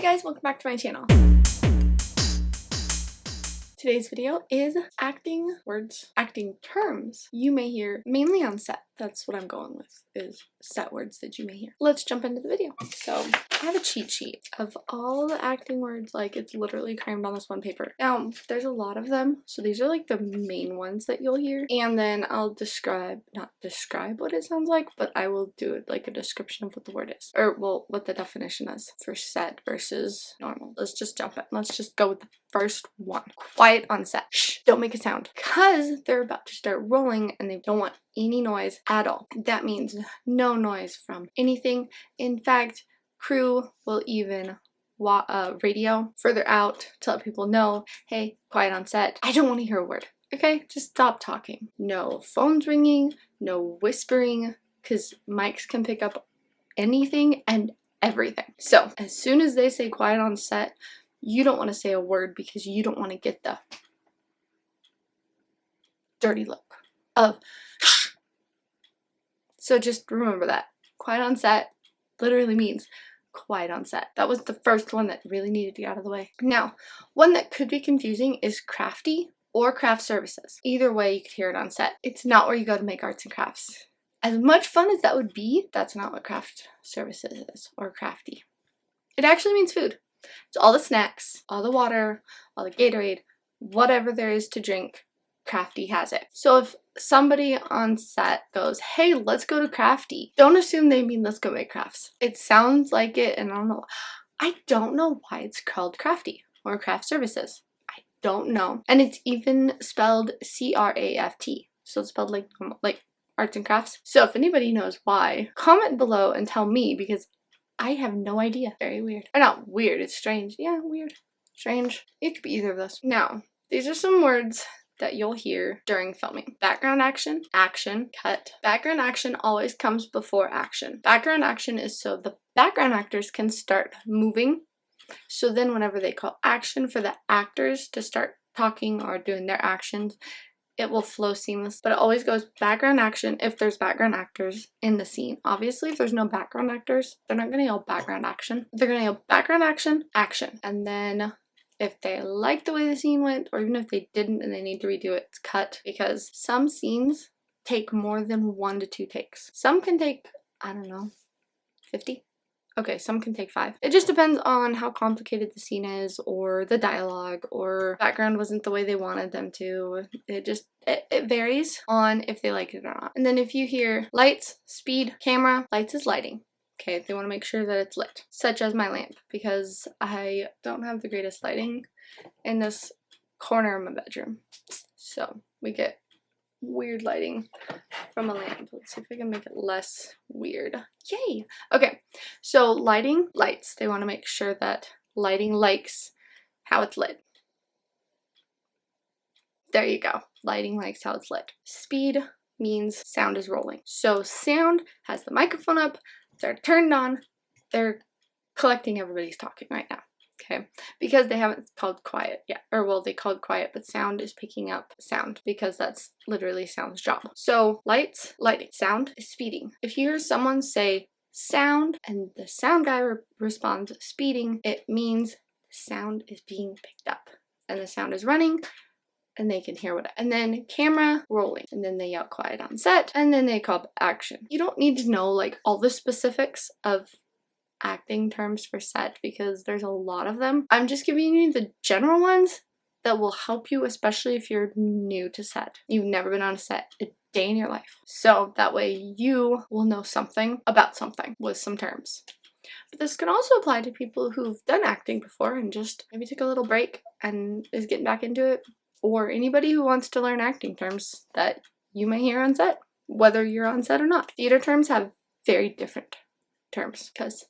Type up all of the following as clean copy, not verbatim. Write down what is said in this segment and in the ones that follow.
guys, welcome back to my channel. Today's video is acting words, acting terms you may hear mainly on set. That's what I'm going with, is set words that you may hear. Let's jump into the video. So I have a cheat sheet of all the acting words, like it's literally crammed on this one paper. Now, there's a lot of them, so these are like the main ones that you'll hear. And then I'll not describe what it sounds like, but I will do it like a description of what the word is. Or, well, what the definition is for set versus normal. Let's just jump in. Let's just go with the first one. Quiet on set. Shh, don't make a sound. Because they're about to start rolling and they don't want any noise at all. That means no noise from anything. In fact, crew will even radio further out to let people know, hey, quiet on set. I don't want to hear a word. Okay, just stop talking. No phones ringing, no whispering, because mics can pick up anything and everything. So as soon as they say quiet on set, you don't want to say a word because you don't want to get the dirty look of shh. So just remember that. Quiet on set literally means quiet on set. That was the first one that really needed to get out of the way. Now, one that could be confusing is crafty or craft services. Either way, you could hear it on set. It's not where you go to make arts and crafts. As much fun as that would be, that's not what craft services is, or crafty. It actually means food. It's all the snacks, all the water, all the Gatorade, whatever there is to drink, Crafty has it. So if somebody on set goes, hey, let's go to Crafty, don't assume they mean let's go make crafts. It sounds like it, and I don't know why it's called Crafty or craft services. I don't know. And it's even spelled C-R-A-F-T. So it's spelled like arts and crafts. So if anybody knows why, comment below and tell me, because I have no idea. Very weird. Or not weird, it's strange. Yeah, weird. Strange. It could be either of those. Now, these are some words that you'll hear during filming. Background action, action, cut. Background action always comes before action. Background action is so the background actors can start moving. So then whenever they call action for the actors to start talking or doing their actions, it will flow seamless, but it always goes background action if there's background actors in the scene. Obviously, if there's no background actors, they're not gonna yell background action. They're gonna yell background action, action. And then if they like the way the scene went, or even if they didn't and they need to redo it, it's cut. Because some scenes take more than 1 to 2 takes. Some can take, I don't know, 50? Okay, some can take 5. It just depends on how complicated the scene is, or the dialogue, or background wasn't the way they wanted them to. It varies on if they like it or not. And then if you hear lights, speed, camera, lights is lighting. Okay, they want to make sure that it's lit, such as my lamp, because I don't have the greatest lighting in this corner of my bedroom. So we get weird lighting from a lamp. Let's see if I can make it less weird. Yay! Okay, so lighting, lights. They want to make sure that lighting likes how it's lit. There you go. Lighting likes how it's lit. Speed means sound is rolling. So sound has the microphone up, they're turned on, they're collecting everybody's talking right now. Okay, because they haven't called quiet yet, or well, they called quiet, but sound is picking up sound because that's literally sound's job. So lights, lighting, sound is speeding. If you hear someone say sound and the sound guy responds speeding, it means sound is being picked up and the sound is running and they can hear what. And then camera rolling, and then they yell quiet on set, and then they call action. You don't need to know like all the specifics of acting terms for set because there's a lot of them. I'm just giving you the general ones that will help you, especially if you're new to set. You've never been on a set a day in your life. So that way you will know something about something with some terms. But this can also apply to people who've done acting before and just maybe took a little break and is getting back into it, or anybody who wants to learn acting terms that you may hear on set, whether you're on set or not. Theater terms have very different terms because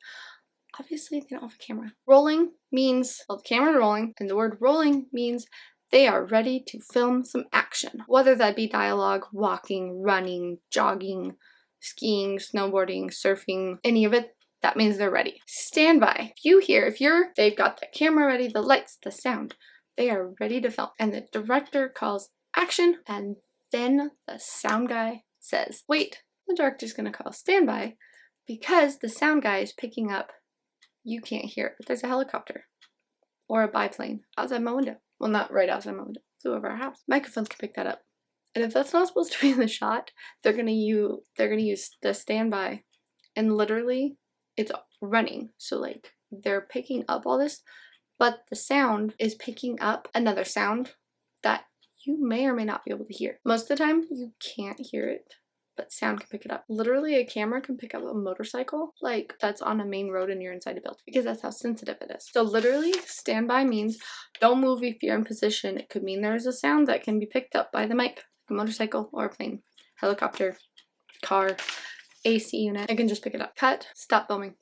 obviously they don't have a camera. Rolling means, well, the camera's rolling, and the word rolling means they are ready to film some action. Whether that be dialogue, walking, running, jogging, skiing, snowboarding, surfing, any of it, that means they're ready. Standby. They've got the camera ready, the lights, the sound, they are ready to film. And the director calls action, and then the sound guy says, wait, the director's gonna call standby because the sound guy is picking up you can't hear it, but there's a helicopter or a biplane outside my window. Well, not right outside my window, flew over our house. Microphones can pick that up. And if that's not supposed to be in the shot, they're gonna use the standby, and literally it's running. So like they're picking up all this, but the sound is picking up another sound that you may or may not be able to hear. Most of the time you can't hear it, but sound can pick it up. Literally a camera can pick up a motorcycle like that's on a main road and you're inside a building, because that's how sensitive it is. So literally standby means don't move if you're in position. It could mean there's a sound that can be picked up by the mic, like a motorcycle or a plane, helicopter, car, AC unit. It can just pick it up. Cut, stop filming.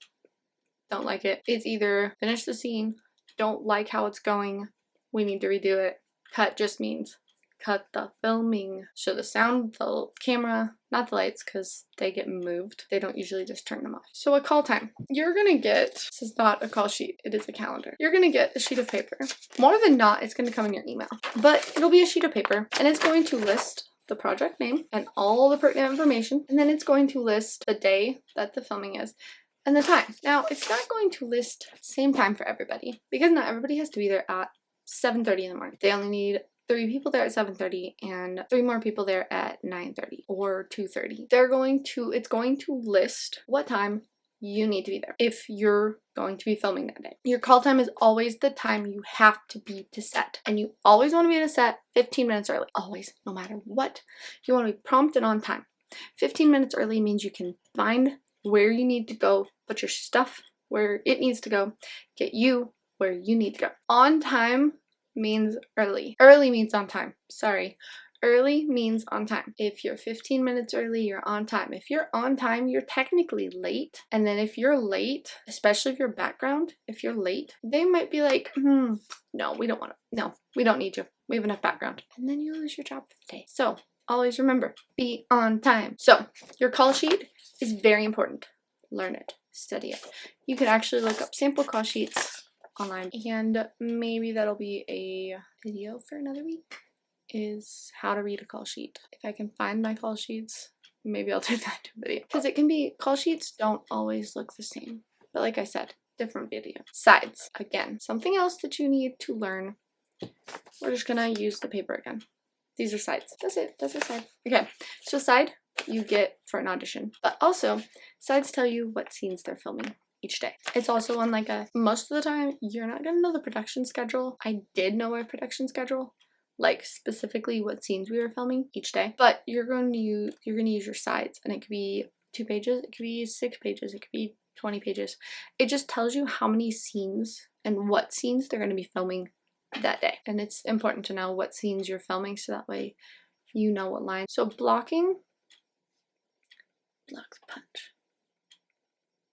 Don't like it. It's either finish the scene, don't like how it's going, we need to redo it. Cut just means cut the filming. So the sound, the camera, not the lights because they get moved. They don't usually just turn them off. So a call time. You're gonna get, this is not a call sheet, it is a calendar. You're gonna get a sheet of paper. More than not, it's gonna come in your email. But it'll be a sheet of paper and it's going to list the project name and all the pertinent information. And then it's going to list the day that the filming is and the time. Now, it's not going to list same time for everybody because not everybody has to be there at 7:30 in the morning. They only need 3 people there at 7:30 and 3 more people there at 9:30 or 2:30. It's going to list what time you need to be there if you're going to be filming that day. Your call time is always the time you have to be to set, and you always want to be at a set 15 minutes early. Always, no matter what. You want to be prompt and on time. 15 minutes early means you can find where you need to go, put your stuff where it needs to go, get you where you need to go. On time means early. Early means on time. Sorry. Early means on time. If you're 15 minutes early, you're on time. If you're on time, you're technically late. And then if you're late, especially if you're background, if you're late, they might be like, no, we don't want to. No, we don't need you. We have enough background. And then you lose your job for the day. So always remember, be on time. So your call sheet is very important. Learn it. Study it. You can actually look up sample call sheets online, and maybe that'll be a video for another week, is how to read a call sheet. If I can find my call sheets, maybe I'll do that video, because it can be, call sheets don't always look the same, but like I said, different video. Sides, again, something else that you need to learn. We're just gonna use the paper again. These are sides. That's it. That's a side. Okay, so side you get for an audition, but also sides tell you what scenes they're filming each day. It's also on like a, most of the time you're not gonna know the production schedule. I did know my production schedule, like specifically what scenes we were filming each day, but you're going to use your sides, and it could be 2 pages, it could be 6 pages, it could be 20 pages. It just tells you how many scenes and what scenes they're going to be filming that day. And it's important to know what scenes you're filming so that way you know what lines. So blocking, block the punch.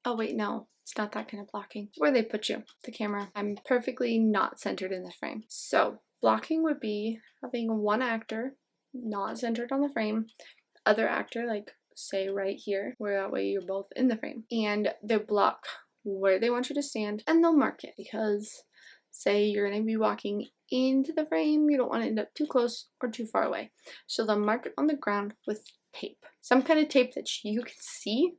Oh wait, no, it's not that kind of blocking. Where they put you, the camera. I'm perfectly not centered in the frame. So blocking would be having one actor not centered on the frame, other actor, like say right here, where that way you're both in the frame, and they block where they want you to stand, and they'll mark it, because say you're going to be walking into the frame, you don't want to end up too close or too far away, so they'll mark it on the ground with tape, some kind of tape that you can see,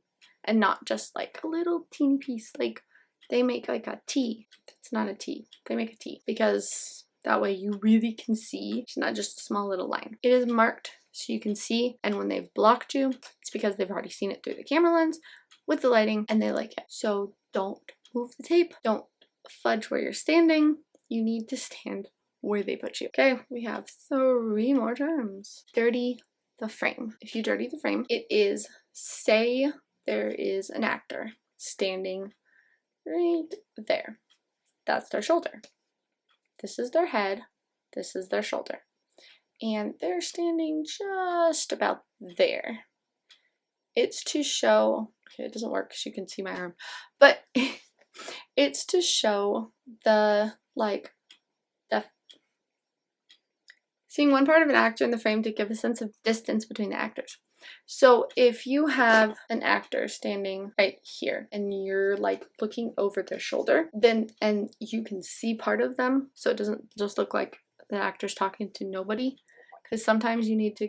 and not just like a little teeny piece. Like they make like a T. It's not a T. They make a T because that way you really can see. It's not just a small little line. It is marked so you can see, and when they've blocked you, it's because they've already seen it through the camera lens with the lighting and they like it. So don't move the tape. Don't fudge where you're standing. You need to stand where they put you. Okay, we have 3 more terms. Dirty the frame. If you dirty the frame, it is, say there is an actor standing right there. That's their shoulder. This is their head. This is their shoulder. And they're standing just about there. It's to show, okay, it doesn't work because you can see my arm, but it's to show the, like, seeing one part of an actor in the frame to give a sense of distance between the actors. So if you have an actor standing right here and you're like looking over their shoulder, then, and you can see part of them, so it doesn't just look like the actor's talking to nobody, because sometimes you need to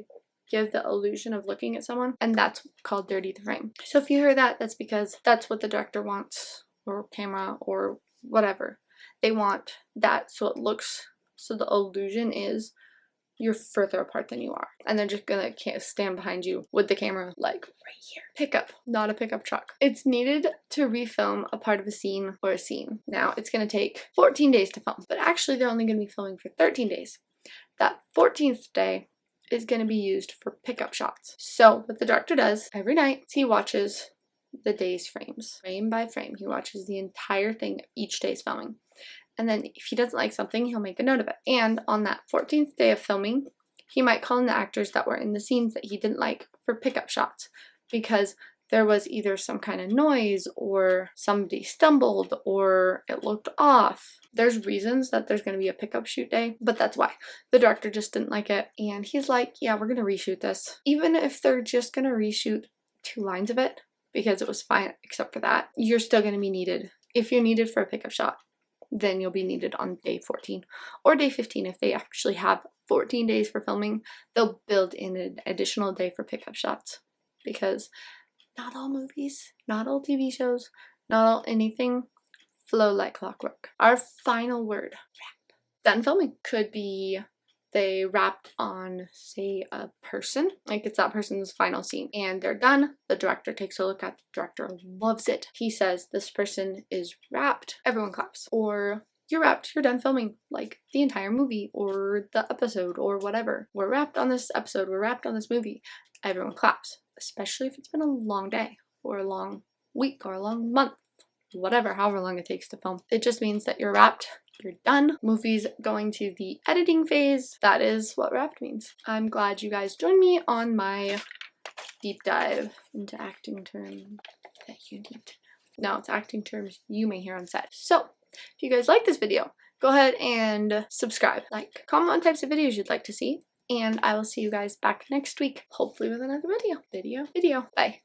give the illusion of looking at someone, and that's called dirty the frame. So if you heard that, that's because that's what the director wants or camera or whatever. They want that so it looks, so the illusion is you're further apart than you are. And they're just gonna stand behind you with the camera like right here. Pickup, not a pickup truck. It's needed to refilm a part of a scene or a scene. Now it's gonna take 14 days to film, but actually they're only gonna be filming for 13 days. That 14th day is gonna be used for pickup shots. So what the director does every night, he watches the day's frames, frame by frame. He watches the entire thing of each day's filming. And then if he doesn't like something, he'll make a note of it. And on that 14th day of filming, he might call in the actors that were in the scenes that he didn't like for pickup shots because there was either some kind of noise or somebody stumbled or it looked off. There's reasons that there's going to be a pickup shoot day, but that's why. The director just didn't like it. And he's like, yeah, we're going to reshoot this. Even if they're just going to reshoot 2 lines of it, because it was fine except for that, you're still going to be needed. If you're needed for a pickup shot, then you'll be needed on day 14 or day 15. If they actually have 14 days for filming, they'll build in an additional day for pickup shots, because not all movies, not all TV shows, not all anything flow like clockwork. Our final word, wrap. Done filming. Could be they wrapped on, say, a person, like it's that person's final scene, and they're done. The director takes a look at it. The director loves it. He says, this person is wrapped. Everyone claps. Or, you're wrapped, you're done filming, like the entire movie or the episode or whatever. We're wrapped on this episode, we're wrapped on this movie. Everyone claps, especially if it's been a long day or a long week or a long month, whatever, however long it takes to film. It just means that you're wrapped. You're done. Movie's going to the editing phase. That is what wrapped means. I'm glad you guys joined me on my deep dive into acting terms that you need to know. Now it's acting terms you may hear on set. So if you guys like this video, go ahead and subscribe, like, comment what types of videos you'd like to see, and I will see you guys back next week, hopefully with another video. Bye.